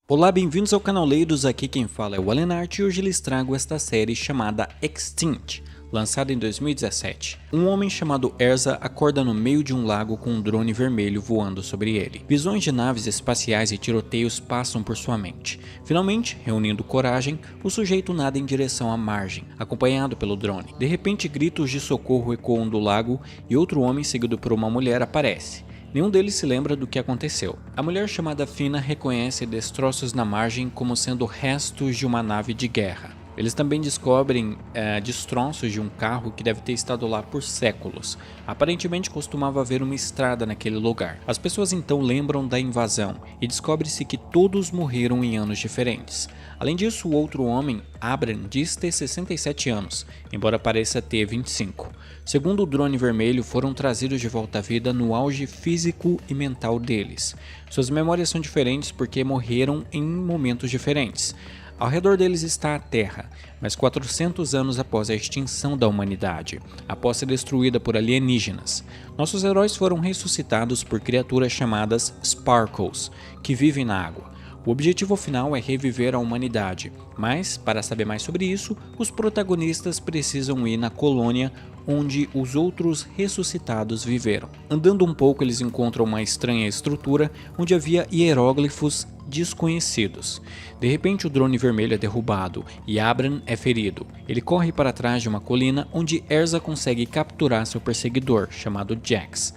Olá, bem-vindos ao canal Leidos, aqui quem fala é o Alenart e hoje lhes trago esta série chamada Extinct, lançada em 2017. Um homem chamado Erza acorda no meio de um lago com um drone vermelho voando sobre ele. Visões de naves espaciais e tiroteios passam por sua mente. Finalmente, reunindo coragem, o sujeito nada em direção à margem, acompanhado pelo drone. De repente, gritos de socorro ecoam do lago e outro homem seguido por uma mulher aparece. Nenhum deles se lembra do que aconteceu. A mulher chamada Fina reconhece destroços na margem como sendo restos de uma nave de guerra. Eles também descobrem destroços de um carro que deve ter estado lá por séculos. Aparentemente costumava haver uma estrada naquele lugar. As pessoas então lembram da invasão e descobre-se que todos morreram em anos diferentes. Além disso, o outro homem, Abram, diz ter 67 anos, embora pareça ter 25. Segundo o drone vermelho, foram trazidos de volta à vida no auge físico e mental deles. Suas memórias são diferentes porque morreram em momentos diferentes. Ao redor deles está a Terra, mas 400 anos após a extinção da humanidade, após ser destruída por alienígenas. Nossos heróis foram ressuscitados por criaturas chamadas Sparkles, que vivem na água. O objetivo final é reviver a humanidade, mas, para saber mais sobre isso, os protagonistas precisam ir na colônia onde os outros ressuscitados viveram. Andando um pouco, eles encontram uma estranha estrutura onde havia hieróglifos desconhecidos. De repente, o drone vermelho é derrubado e Abram é ferido. Ele corre para trás de uma colina onde Erza consegue capturar seu perseguidor, chamado Jax.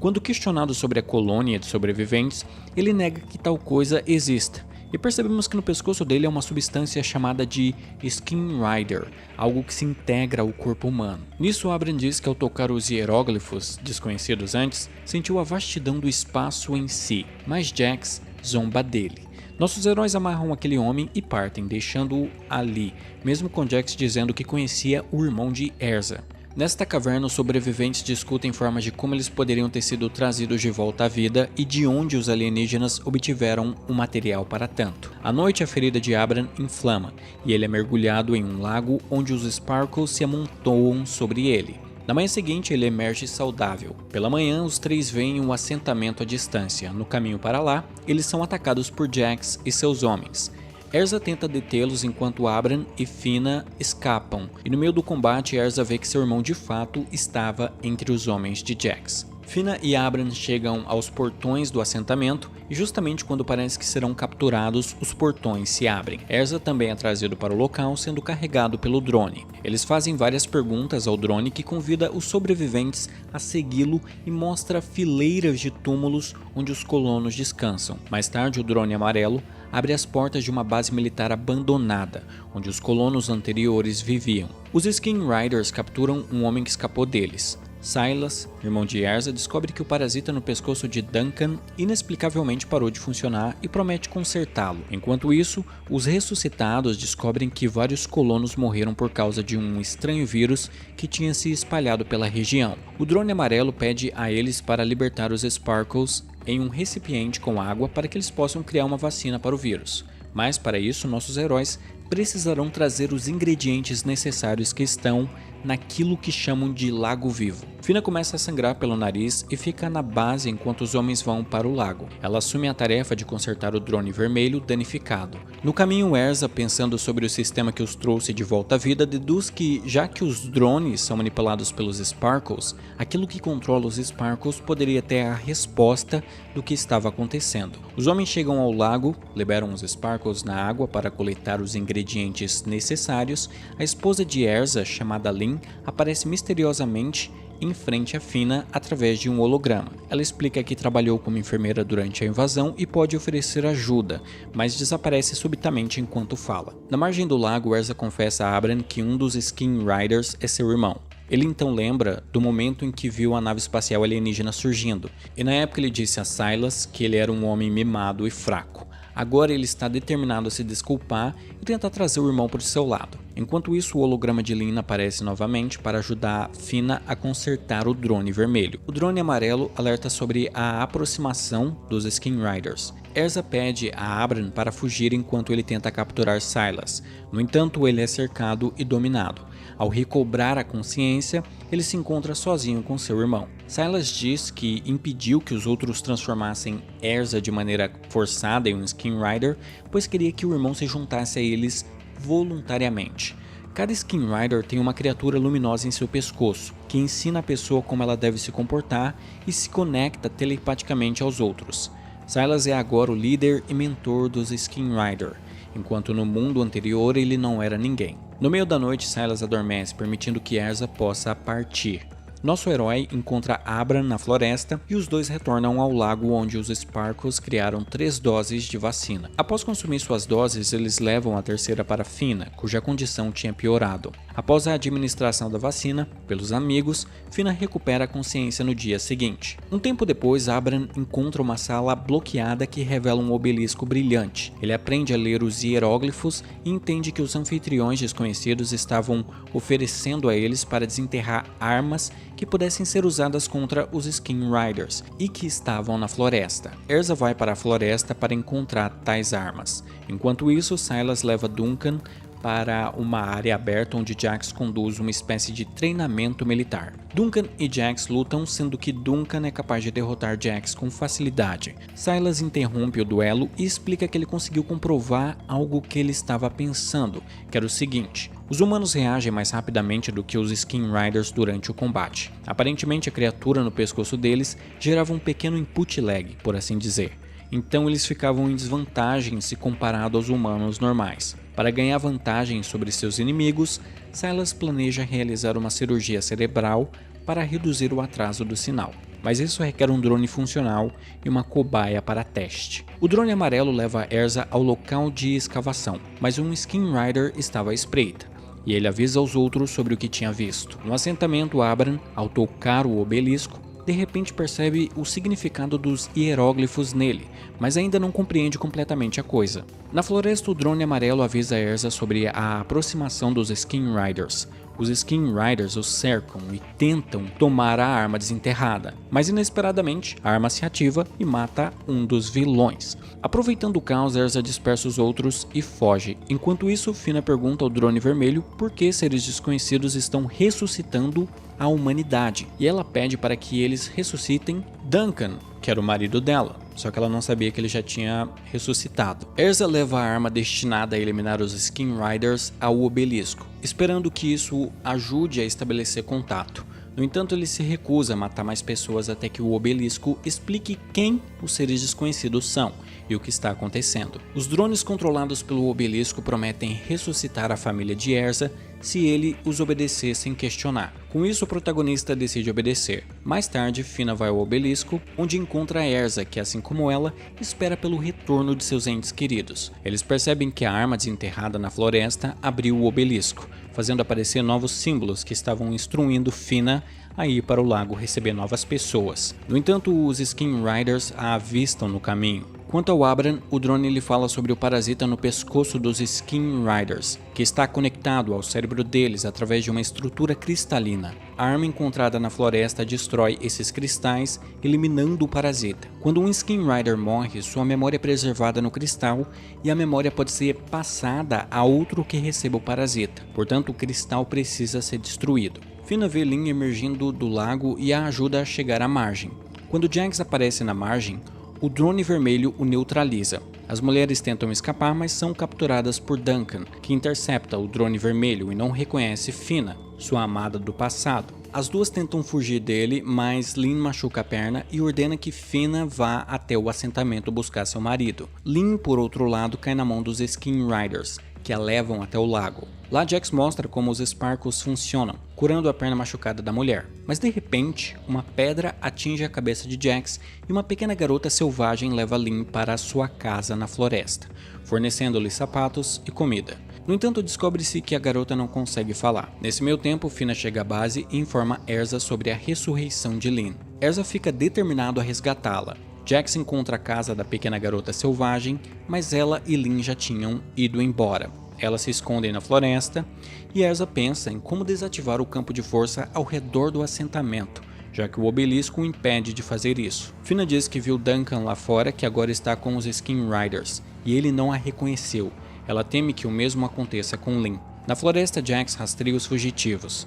Quando questionado sobre a colônia de sobreviventes, ele nega que tal coisa exista, e percebemos que no pescoço dele é uma substância chamada de Skin Rider, algo que se integra ao corpo humano. Nisso, Abram diz que ao tocar os hieróglifos desconhecidos antes, sentiu a vastidão do espaço em si, mas Jax zomba dele. Nossos heróis amarram aquele homem e partem, deixando-o ali, mesmo com Jax dizendo que conhecia o irmão de Erza. Nesta caverna, os sobreviventes discutem formas de como eles poderiam ter sido trazidos de volta à vida e de onde os alienígenas obtiveram o material para tanto. À noite, a ferida de Abram inflama e ele é mergulhado em um lago onde os Sparkles se amontoam sobre ele. Na manhã seguinte, ele emerge saudável. Pela manhã, os três veem um assentamento à distância. No caminho para lá, eles são atacados por Jax e seus homens. Erza tenta detê-los enquanto Abram e Fina escapam, e no meio do combate Erza vê que seu irmão de fato estava entre os homens de Jax. Fina e Abram chegam aos portões do assentamento e justamente quando parece que serão capturados, os portões se abrem. Erza também é trazido para o local, sendo carregado pelo drone. Eles fazem várias perguntas ao drone que convida os sobreviventes a segui-lo e mostra fileiras de túmulos onde os colonos descansam. Mais tarde, o drone amarelo abre as portas de uma base militar abandonada, onde os colonos anteriores viviam. Os Skin Riders capturam um homem que escapou deles. Silas, irmão de Erza, descobre que o parasita no pescoço de Duncan inexplicavelmente parou de funcionar e promete consertá-lo. Enquanto isso, os ressuscitados descobrem que vários colonos morreram por causa de um estranho vírus que tinha se espalhado pela região. O drone amarelo pede a eles para libertar os Sparkles em um recipiente com água para que eles possam criar uma vacina para o vírus. Mas para isso, nossos heróis precisarão trazer os ingredientes necessários que estão naquilo que chamam de lago vivo. Fina começa a sangrar pelo nariz e fica na base enquanto os homens vão para o lago. Ela assume a tarefa de consertar o drone vermelho danificado. No caminho, Erza, pensando sobre o sistema que os trouxe de volta à vida, deduz que, já que os drones são manipulados pelos Sparkles, aquilo que controla os Sparkles poderia ter a resposta do que estava acontecendo. Os homens chegam ao lago, liberam os Sparkles na água para coletar os ingredientes necessários. A esposa de Erza, chamada Lynn, aparece misteriosamente em frente a Fina através de um holograma. Ela explica que trabalhou como enfermeira durante a invasão e pode oferecer ajuda, mas desaparece subitamente enquanto fala. Na margem do lago, Erza confessa a Abram que um dos Skin Riders é seu irmão. Ele então lembra do momento em que viu a nave espacial alienígena surgindo, e na época ele disse a Silas que ele era um homem mimado e fraco. Agora ele está determinado a se desculpar e tentar trazer o irmão para o seu lado. Enquanto isso, o holograma de Lynn aparece novamente para ajudar Fina a consertar o drone vermelho. O drone amarelo alerta sobre a aproximação dos Skin Riders. Erza pede a Abram para fugir enquanto ele tenta capturar Silas. No entanto, ele é cercado e dominado. Ao recobrar a consciência, ele se encontra sozinho com seu irmão. Silas diz que impediu que os outros transformassem Erza de maneira forçada em um Skin Rider, pois queria que o irmão se juntasse a eles voluntariamente. Cada Skin Rider tem uma criatura luminosa em seu pescoço, que ensina a pessoa como ela deve se comportar e se conecta telepaticamente aos outros. Silas é agora o líder e mentor dos Skin Rider, enquanto no mundo anterior ele não era ninguém. No meio da noite, Silas adormece, permitindo que Erza possa partir. Nosso herói encontra Abram na floresta e os dois retornam ao lago onde os Sparkles criaram 3 doses de vacina. Após consumir suas doses, eles levam a terceira para Fina, cuja condição tinha piorado. Após a administração da vacina pelos amigos, Fina recupera a consciência no dia seguinte. Um tempo depois, Abram encontra uma sala bloqueada que revela um obelisco brilhante. Ele aprende a ler os hieróglifos e entende que os anfitriões desconhecidos estavam oferecendo a eles para desenterrar armas que pudessem ser usadas contra os Skin Riders e que estavam na floresta. Erza vai para a floresta para encontrar tais armas. Enquanto isso, Silas leva Duncan para uma área aberta onde Jax conduz uma espécie de treinamento militar. Duncan e Jax lutam, sendo que Duncan é capaz de derrotar Jax com facilidade. Silas interrompe o duelo e explica que ele conseguiu comprovar algo que ele estava pensando, que era o seguinte: os humanos reagem mais rapidamente do que os Skin Riders durante o combate. Aparentemente, a criatura no pescoço deles gerava um pequeno input lag, por assim dizer. Então eles ficavam em desvantagem se comparado aos humanos normais. Para ganhar vantagem sobre seus inimigos, Silas planeja realizar uma cirurgia cerebral para reduzir o atraso do sinal. Mas isso requer um drone funcional e uma cobaia para teste. O drone amarelo leva Erza ao local de escavação, mas um Skin Rider estava à espreita, e ele avisa aos outros sobre o que tinha visto. No assentamento, Abram, ao tocar o obelisco, de repente percebe o significado dos hieróglifos nele, mas ainda não compreende completamente a coisa. Na floresta, o drone amarelo avisa Erza sobre a aproximação dos Skin Riders. Os Skin Riders os cercam e tentam tomar a arma desenterrada, mas inesperadamente a arma se ativa e mata um dos vilões. Aproveitando o caos, Erza dispersa os outros e foge. Enquanto isso, Fina pergunta ao drone vermelho por que seres desconhecidos estão ressuscitando a humanidade, e ela pede para que eles ressuscitem Duncan, que era o marido dela, só que ela não sabia que ele já tinha ressuscitado. Erza leva a arma destinada a eliminar os Skin Riders ao obelisco, esperando que isso ajude a estabelecer contato. No entanto, ele se recusa a matar mais pessoas até que o obelisco explique quem os seres desconhecidos são e o que está acontecendo. Os drones controlados pelo obelisco prometem ressuscitar a família de Erza se ele os obedecer sem questionar. Com isso, o protagonista decide obedecer. Mais tarde, Fina vai ao obelisco, onde encontra Erza, que assim como ela, espera pelo retorno de seus entes queridos. Eles percebem que a arma desenterrada na floresta abriu o obelisco, fazendo aparecer novos símbolos que estavam instruindo Fina a ir para o lago receber novas pessoas. No entanto, os Skin Riders a avistam no caminho. Quanto ao Abram, o drone lhe fala sobre o parasita no pescoço dos Skin Riders, que está conectado ao cérebro deles através de uma estrutura cristalina. A arma encontrada na floresta destrói esses cristais, eliminando o parasita. Quando um Skin Rider morre, sua memória é preservada no cristal e a memória pode ser passada a outro que receba o parasita. Portanto, o cristal precisa ser destruído. Fina vê Lynn emergindo do lago e a ajuda a chegar à margem. Quando Jax aparece na margem, o drone vermelho o neutraliza. As mulheres tentam escapar, mas são capturadas por Duncan, que intercepta o drone vermelho e não reconhece Fina, sua amada do passado. As duas tentam fugir dele, mas Lynn machuca a perna e ordena que Fina vá até o assentamento buscar seu marido. Lynn, por outro lado, cai na mão dos Skin Riders, que a levam até o lago. Lá, Jax mostra como os Sparkles funcionam, curando a perna machucada da mulher. Mas de repente, uma pedra atinge a cabeça de Jax e uma pequena garota selvagem leva Lynn para sua casa na floresta, fornecendo-lhe sapatos e comida. No entanto, descobre-se que a garota não consegue falar. Nesse meio tempo, Fina chega à base e informa Erza sobre a ressurreição de Lynn. Erza fica determinado a resgatá-la. Jax encontra a casa da pequena garota selvagem, mas ela e Lynn já tinham ido embora. Elas se escondem na floresta e Erza pensa em como desativar o campo de força ao redor do assentamento, já que o obelisco o impede de fazer isso. Fina diz que viu Duncan lá fora, que agora está com os Skin Riders, e ele não a reconheceu. Ela teme que o mesmo aconteça com Lynn. Na floresta, Jax rastreia os fugitivos.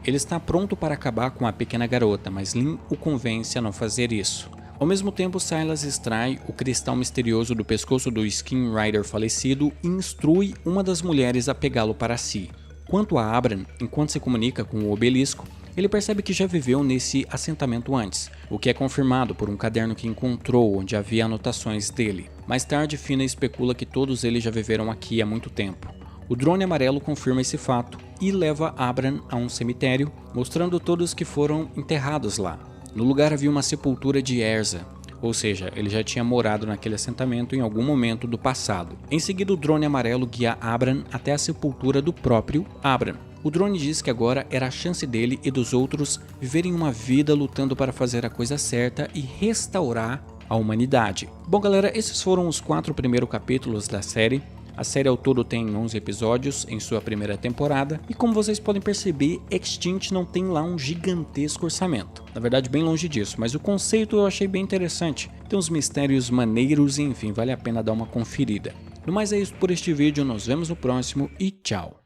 Ele está pronto para acabar com a pequena garota, mas Lynn o convence a não fazer isso. Ao mesmo tempo, Silas extrai o cristal misterioso do pescoço do Skin Rider falecido e instrui uma das mulheres a pegá-lo para si. Quanto a Abram, enquanto se comunica com o obelisco, ele percebe que já viveu nesse assentamento antes, o que é confirmado por um caderno que encontrou onde havia anotações dele. Mais tarde, Fina especula que todos eles já viveram aqui há muito tempo. O drone amarelo confirma esse fato e leva Abram a um cemitério, mostrando todos que foram enterrados lá. No lugar havia uma sepultura de Erza, ou seja, ele já tinha morado naquele assentamento em algum momento do passado. Em seguida, o drone amarelo guia Abram até a sepultura do próprio Abram. O drone diz que agora era a chance dele e dos outros viverem uma vida lutando para fazer a coisa certa e restaurar a humanidade. Bom galera, esses foram os 4 primeiros capítulos da série. A série ao todo tem 11 episódios em sua primeira temporada e como vocês podem perceber, Extinct não tem lá um gigantesco orçamento. Na verdade bem longe disso, mas o conceito eu achei bem interessante. Tem uns mistérios maneiros e enfim, vale a pena dar uma conferida. No mais é isso por este vídeo, nos vemos no próximo e tchau!